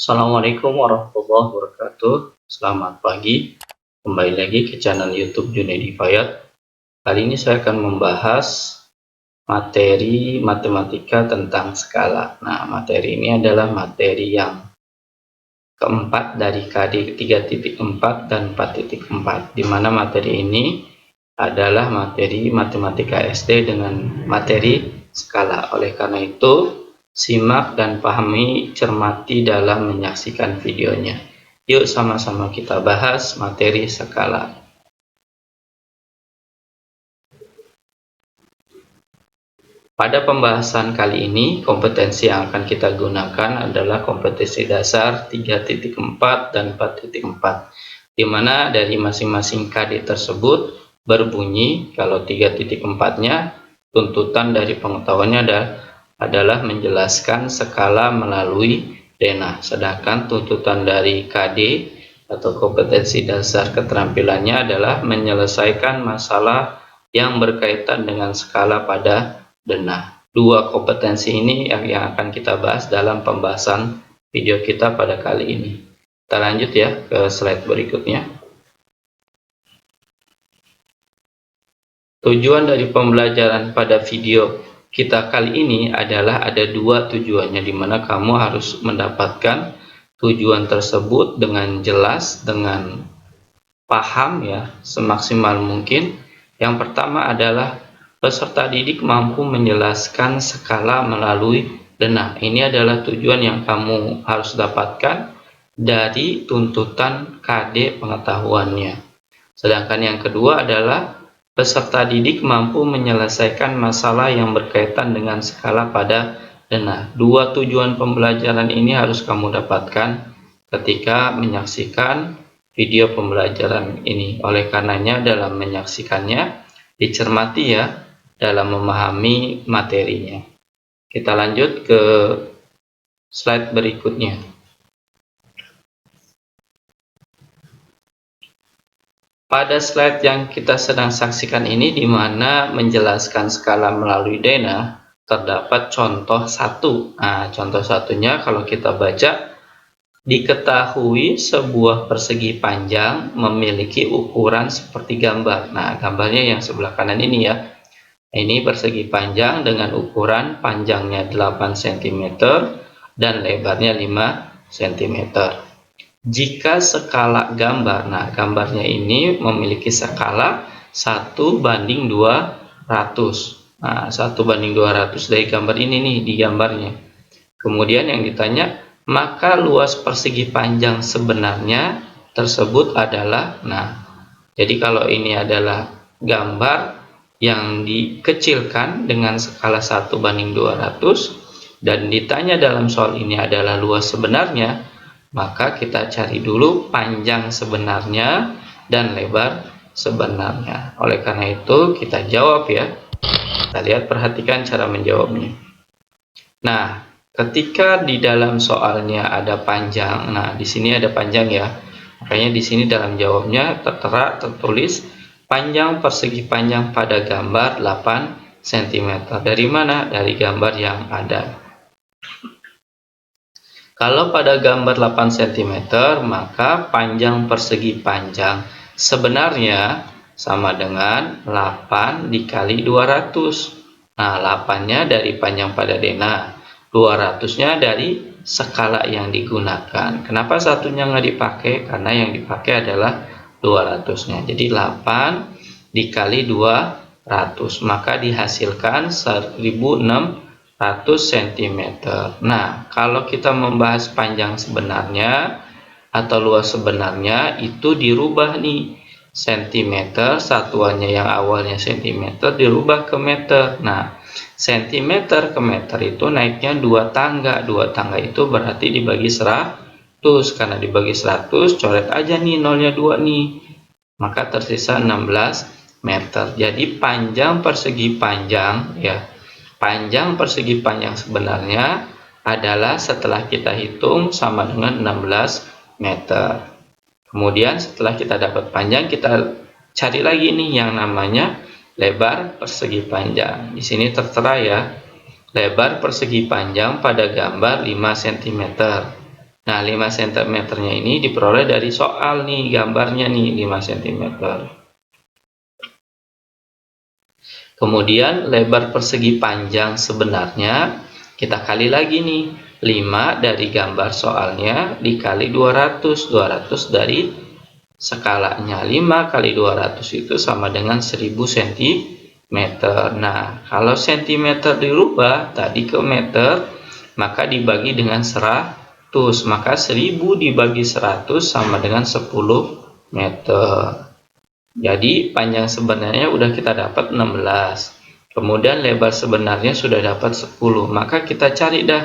Assalamualaikum warahmatullahi wabarakatuh. Selamat pagi. Kembali lagi ke channel YouTube Junaidi Fayat. Kali ini saya akan membahas materi matematika tentang skala. Nah, materi ini adalah materi yang keempat dari KD 3.4 dan 4.4, di mana materi ini adalah materi matematika SD dengan materi skala. Oleh karena itu, simak dan pahami, cermati dalam menyaksikan videonya. Yuk sama-sama kita bahas materi skala. Pada pembahasan kali ini, kompetensi yang akan kita gunakan adalah kompetensi dasar 3.4 dan 4.4, di mana dari masing-masing KD tersebut berbunyi kalau 3.4-nya tuntutan dari pengetahuannya adalah menjelaskan skala melalui denah, sedangkan tuntutan dari KD atau kompetensi dasar keterampilannya adalah menyelesaikan masalah yang berkaitan dengan skala pada denah. Dua kompetensi ini yang akan kita bahas dalam pembahasan video kita pada kali ini. Kita lanjut ya ke slide berikutnya. Tujuan dari pembelajaran pada video kita kali ini adalah ada dua tujuannya, di mana kamu harus mendapatkan tujuan tersebut dengan jelas, dengan paham ya, semaksimal mungkin. Yang pertama adalah peserta didik mampu menjelaskan skala melalui denah. Ini adalah tujuan yang kamu harus dapatkan dari tuntutan KD pengetahuannya. Sedangkan yang kedua adalah peserta didik mampu menyelesaikan masalah yang berkaitan dengan skala pada denah. Dua tujuan pembelajaran ini harus kamu dapatkan ketika menyaksikan video pembelajaran ini. Oleh karenanya dalam menyaksikannya dicermati ya dalam memahami materinya. Kita lanjut ke slide berikutnya. Pada slide yang kita sedang saksikan ini, di mana menjelaskan skala melalui denah, terdapat contoh satu. Nah, contoh satunya kalau kita baca, diketahui sebuah persegi panjang memiliki ukuran seperti gambar. Nah, gambarnya yang sebelah kanan ini ya. Ini persegi panjang dengan ukuran panjangnya 8 cm dan lebarnya 5 cm. Jika skala gambar, nah gambarnya ini memiliki skala 1:200. Nah, 1:200 dari gambar ini nih di gambarnya. Kemudian yang ditanya, maka luas persegi panjang sebenarnya tersebut adalah, nah, jadi kalau ini adalah gambar yang dikecilkan dengan skala 1:200 dan ditanya dalam soal ini adalah luas sebenarnya, maka kita cari dulu panjang sebenarnya dan lebar sebenarnya. Oleh karena itu kita jawab ya. Kita lihat, perhatikan cara menjawabnya. Nah, ketika di dalam soalnya ada panjang, nah di sini ada panjang ya. Makanya di sini dalam jawabnya tertulis panjang persegi panjang pada gambar 8 cm. Dari mana? Dari gambar yang ada. Kalau pada gambar 8 cm, maka panjang persegi panjang sebenarnya sama dengan 8 dikali 200. Nah, 8-nya dari panjang pada denah, 200-nya dari skala yang digunakan. Kenapa satunya nggak dipakai? Karena yang dipakai adalah 200-nya. Jadi 8 dikali 200, maka dihasilkan 1600 cm. Nah, kalau kita membahas panjang sebenarnya atau luas sebenarnya, itu dirubah nih. cm, satuannya yang awalnya cm dirubah ke meter. Nah, cm ke meter itu naiknya 2 tangga. 2 tangga itu berarti dibagi 100. Karena dibagi 100, coret aja nih nolnya 2 nih. Maka tersisa 16 meter. Jadi panjang persegi panjang ya. Panjang persegi panjang sebenarnya adalah setelah kita hitung sama dengan 16 meter. Kemudian setelah kita dapat panjang, kita cari lagi nih yang namanya lebar persegi panjang. Di sini tertera ya, lebar persegi panjang pada gambar 5 cm. Nah, 5 cm-nya ini diperoleh dari soal nih, gambarnya nih 5 cm. Kemudian lebar persegi panjang sebenarnya kita kali lagi nih, 5 dari gambar soalnya dikali 200. 200 dari skalanya, 5 kali 200 itu sama dengan 1000 cm. Nah, kalau cm dirubah tadi ke meter, maka dibagi dengan 100, maka 1000 dibagi 100 sama dengan 10 meter. Jadi panjang sebenarnya udah kita dapat 16, kemudian lebar sebenarnya sudah dapat 10, maka kita cari dah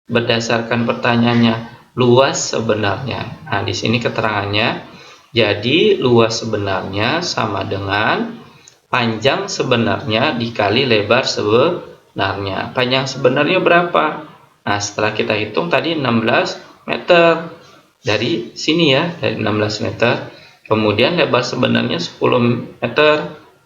berdasarkan pertanyaannya luas sebenarnya. Nah, di sini keterangannya, jadi luas sebenarnya sama dengan panjang sebenarnya dikali lebar sebenarnya. Panjang sebenarnya berapa? Nah, setelah kita hitung tadi 16 meter. Dari sini ya, dari 16 meter. Kemudian lebar sebenarnya 10 meter.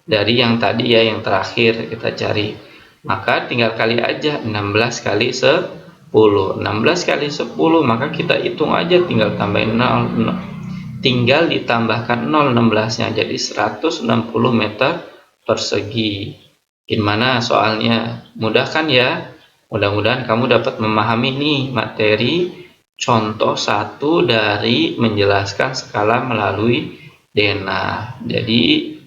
Dari yang tadi ya, yang terakhir kita cari. Maka tinggal kali aja 16 kali 10. 16 kali 10, maka kita hitung aja, tinggal tambahin 0. Tinggal ditambahkan 0 16-nya, jadi 160 meter persegi. Gimana soalnya? Mudah kan ya? Mudah-mudahan kamu dapat memahami nih materi contoh 1 dari menjelaskan skala melalui denah. Jadi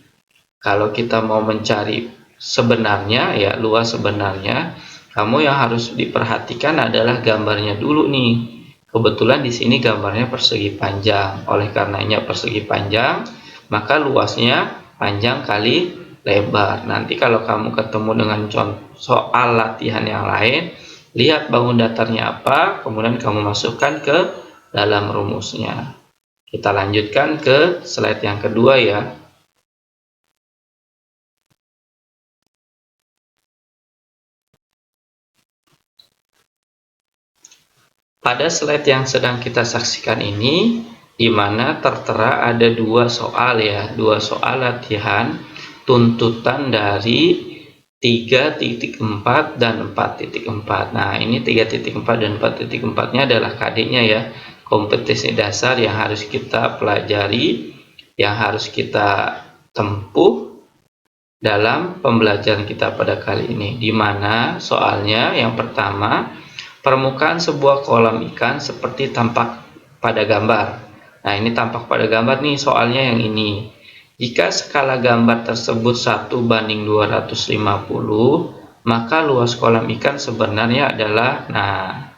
kalau kita mau mencari sebenarnya ya, luas sebenarnya, kamu yang harus diperhatikan adalah gambarnya dulu nih. Kebetulan di sini gambarnya persegi panjang. Oleh karenanya persegi panjang, maka luasnya panjang kali lebar. Nanti kalau kamu ketemu dengan soal latihan yang lain, lihat bangun datarnya apa, kemudian kamu masukkan ke dalam rumusnya. Kita lanjutkan ke slide yang kedua ya. Pada slide yang sedang kita saksikan ini, di mana tertera ada dua soal ya, dua soal latihan tuntutan dari 3.4 dan 4.4. Nah, ini 3.4 dan 4.4-nya adalah KD-nya ya, kompetensi dasar yang harus kita pelajari, yang harus kita tempuh dalam pembelajaran kita pada kali ini. Di mana soalnya yang pertama, permukaan sebuah kolam ikan seperti tampak pada gambar. Nah, ini tampak pada gambar nih soalnya yang ini. Jika skala gambar tersebut 1:250, maka luas kolam ikan sebenarnya adalah, nah,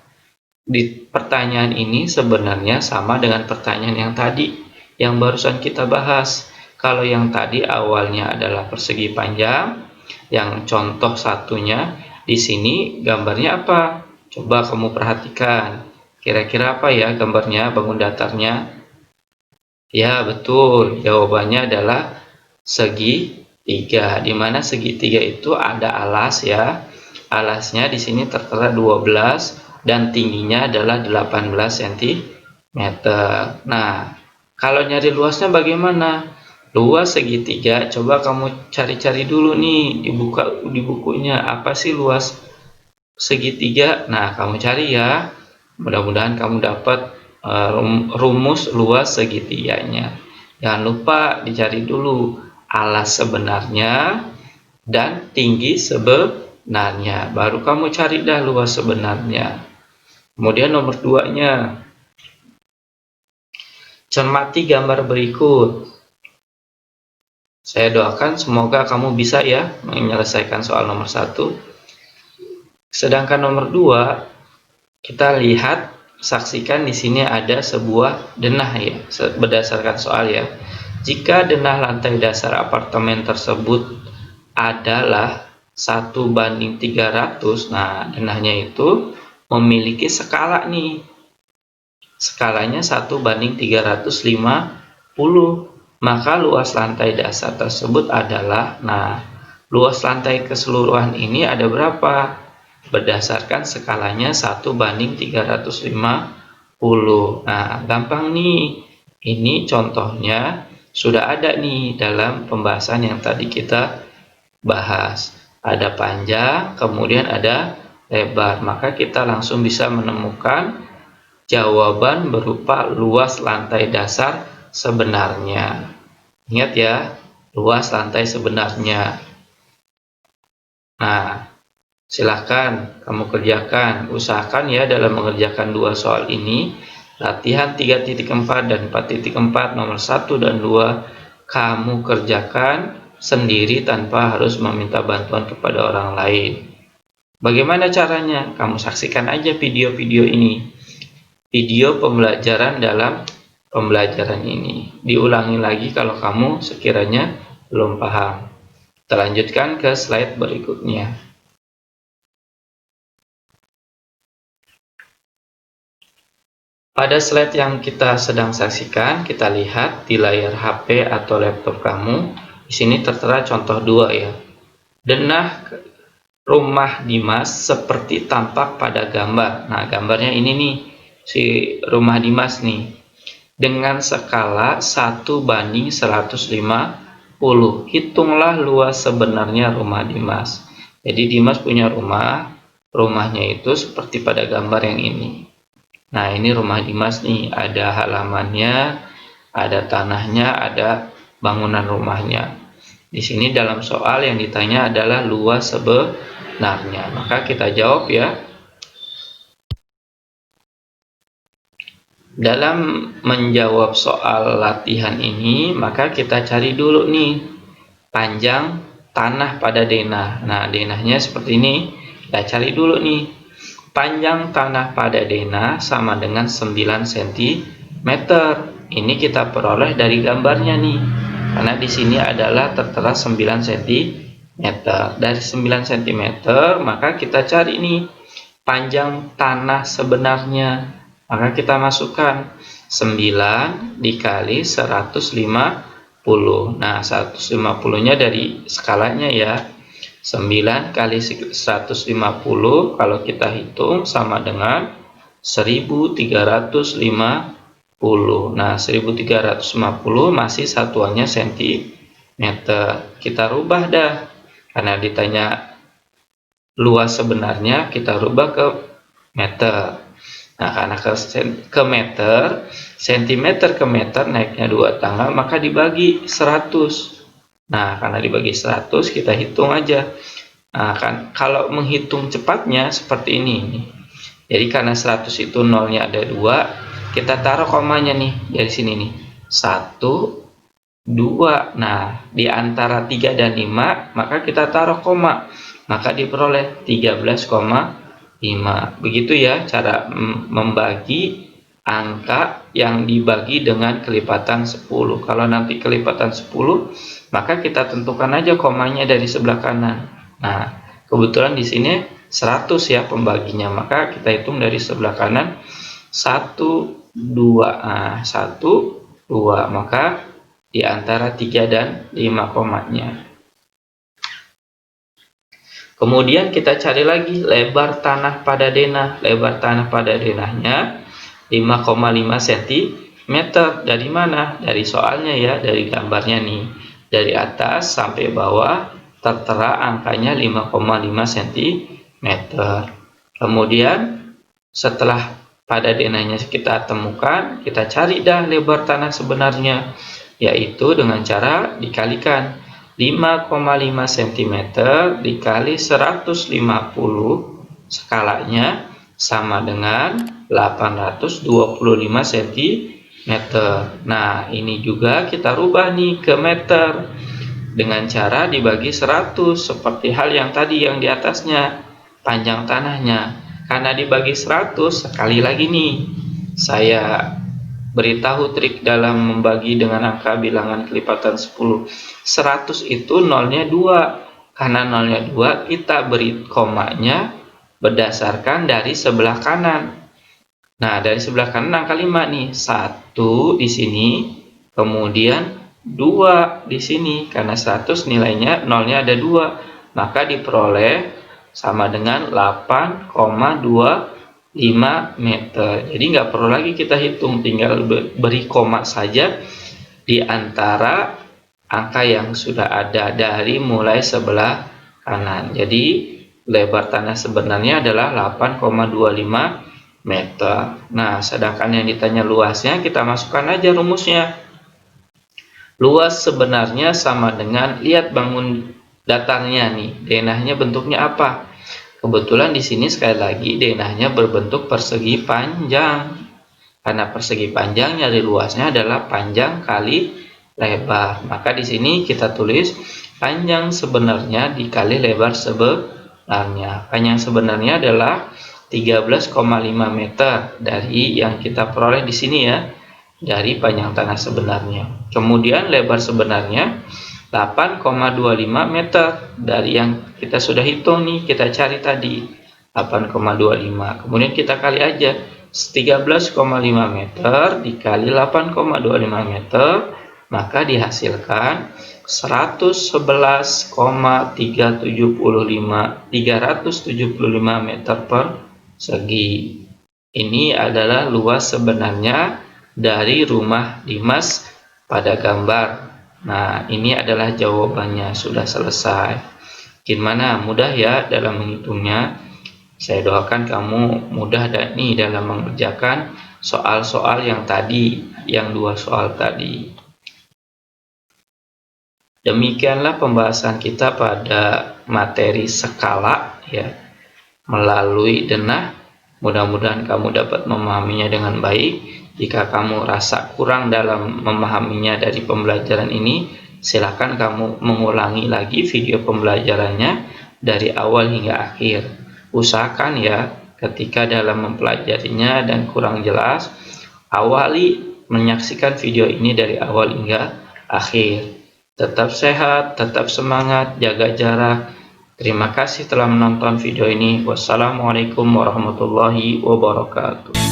di pertanyaan ini sebenarnya sama dengan pertanyaan yang tadi, yang barusan kita bahas. Kalau yang tadi awalnya adalah persegi panjang, yang contoh satunya, di sini gambarnya apa? Coba kamu perhatikan, kira-kira apa ya gambarnya, bangun datarnya? Ya, betul, jawabannya adalah segitiga, di mana segitiga itu ada alas ya. Alasnya di sini tertera 12 dan tingginya adalah 18 cm. Nah, kalau nyari luasnya bagaimana? Luas segitiga, coba kamu cari-cari dulu nih di bukunya, apa sih luas segitiga. Nah, kamu cari ya, mudah-mudahan kamu dapat rumus luas segitiganya. Jangan lupa dicari dulu alas sebenarnya dan tinggi sebenarnya, baru kamu cari dah luas sebenarnya. Kemudian nomor 2-nya, cermati gambar berikut. Saya doakan semoga kamu bisa ya menyelesaikan soal nomor 1. Sedangkan nomor 2, kita lihat, saksikan di sini ada sebuah denah ya, berdasarkan soal ya. Jika denah lantai dasar apartemen tersebut adalah 1:300, nah denahnya itu memiliki skala nih. Skalanya 1:350, maka luas lantai dasar tersebut adalah, nah, luas lantai keseluruhan ini ada berapa? Berdasarkan skalanya 1:350. Nah, gampang nih. Ini contohnya sudah ada nih dalam pembahasan yang tadi kita bahas. Ada panjang, kemudian ada lebar. Maka kita langsung bisa menemukan jawaban berupa luas lantai dasar sebenarnya. Ingat ya, luas lantai sebenarnya. Nah, silahkan kamu kerjakan. Usahakan ya dalam mengerjakan dua soal ini, latihan 3.4 dan 4.4 nomor 1 dan 2, kamu kerjakan sendiri tanpa harus meminta bantuan kepada orang lain. Bagaimana caranya? Kamu saksikan aja video-video ini. Video pembelajaran dalam pembelajaran ini. Diulangi lagi kalau kamu sekiranya belum paham. Kita lanjutkan ke slide berikutnya. Pada slide yang kita sedang saksikan, kita lihat di layar HP atau laptop kamu. Di sini tertera contoh 2 ya. Denah rumah Dimas seperti tampak pada gambar. Nah, gambarnya ini nih, si rumah Dimas nih. Dengan skala 1:150. Hitunglah luas sebenarnya rumah Dimas. Jadi Dimas punya rumahnya itu seperti pada gambar yang ini. Nah, ini rumah Dimas nih, ada halamannya, ada tanahnya, ada bangunan rumahnya. Di sini dalam soal yang ditanya adalah luas sebenarnya. Maka kita jawab ya. Dalam menjawab soal latihan ini, maka kita cari dulu nih panjang tanah pada denah. Nah, denahnya seperti ini. Kita cari dulu nih. Panjang tanah pada denah sama dengan 9 cm. Ini kita peroleh dari gambarnya nih. Karena di sini adalah tertera 9 cm. Dari 9 cm, maka kita cari nih panjang tanah sebenarnya. Maka kita masukkan 9 dikali 150. Nah, 150-nya dari skalanya ya. 9 kali 150 kalau kita hitung sama dengan 1350. Nah, 1350 masih satuannya cm. Kita rubah dah. Karena ditanya luas sebenarnya, kita rubah ke meter. Nah, karena ke meter, cm ke meter naiknya 2 tanggal, maka dibagi 100. Nah, karena dibagi 100, kita hitung aja. Nah, kan kalau menghitung cepatnya seperti ini. Jadi karena 100 itu nolnya ada 2, kita taruh komanya nih dari sini nih. 1, 2. Nah, di antara 3 dan 5, maka kita taruh koma. Maka diperoleh 13,5. Begitu ya cara membagi angka yang dibagi dengan kelipatan 10. Kalau nanti kelipatan 10, maka kita tentukan aja komanya dari sebelah kanan. Nah, kebetulan di sini 100 ya pembaginya, maka kita hitung dari sebelah kanan 1, 2. Nah, 1, 2, maka di antara 3 dan 5 komanya. Kemudian kita cari lagi lebar tanah pada denah. Lebar tanah pada denahnya 5,5 cm. Dari mana? Dari soalnya ya, dari gambarnya nih. Dari atas sampai bawah tertera angkanya 5,5 cm. Kemudian setelah pada denahnya kita temukan, kita cari dah lebar tanah sebenarnya, yaitu dengan cara dikalikan 5,5 cm dikali 150, skalanya sama dengan 825 cm. Nah, ini juga kita rubah nih ke meter dengan cara dibagi 100, seperti hal yang tadi yang di atasnya, panjang tanahnya. Karena dibagi 100, sekali lagi nih saya beritahu trik dalam membagi dengan angka bilangan kelipatan 10. 100 itu nolnya 2. Karena nolnya 2, kita beri komanya berdasarkan dari sebelah kanan. Nah, dari sebelah kanan angka 5 nih. 1 di sini, kemudian 2 di sini. Karena 100 nilainya nolnya ada 2, maka diperoleh sama dengan 8,25 meter. Jadi nggak perlu lagi kita hitung, tinggal beri koma saja di antara angka yang sudah ada dari mulai sebelah kanan. Jadi lebar tanah sebenarnya adalah 8,25 meter. Nah, sedangkan yang ditanya luasnya, kita masukkan aja rumusnya. Luas sebenarnya sama dengan, lihat bangun datarnya nih, denahnya bentuknya apa? Kebetulan di sini sekali lagi denahnya berbentuk persegi panjang. Karena persegi panjang, nyari luasnya adalah panjang kali lebar. Maka di sini kita tulis panjang sebenarnya dikali lebar sebenarnya. Panjang sebenarnya adalah 13,5 meter dari yang kita peroleh di sini ya, dari panjang tanah sebenarnya. Kemudian lebar sebenarnya 8,25 meter dari yang kita sudah hitung nih, kita cari tadi 8,25. Kemudian kita kali aja 13,5 meter dikali 8,25 meter, maka dihasilkan 111,375 meter persegi. Ini adalah luas sebenarnya dari rumah Dimas pada gambar. Nah, ini adalah jawabannya, sudah selesai. Gimana? Mudah ya dalam menghitungnya? Saya doakan kamu mudah nih dalam mengerjakan soal-soal yang tadi, yang 2 soal tadi. Demikianlah pembahasan kita pada materi skala ya, melalui denah. Mudah-mudahan kamu dapat memahaminya dengan baik. Jika kamu rasa kurang dalam memahaminya dari pembelajaran ini, silakan kamu mengulangi lagi video pembelajarannya dari awal hingga akhir. Usahakan ya, ketika dalam mempelajarinya dan kurang jelas, awali menyaksikan video ini dari awal hingga akhir. Tetap sehat, tetap semangat, jaga jarak. Terima kasih telah menonton video ini. Wassalamualaikum warahmatullahi wabarakatuh.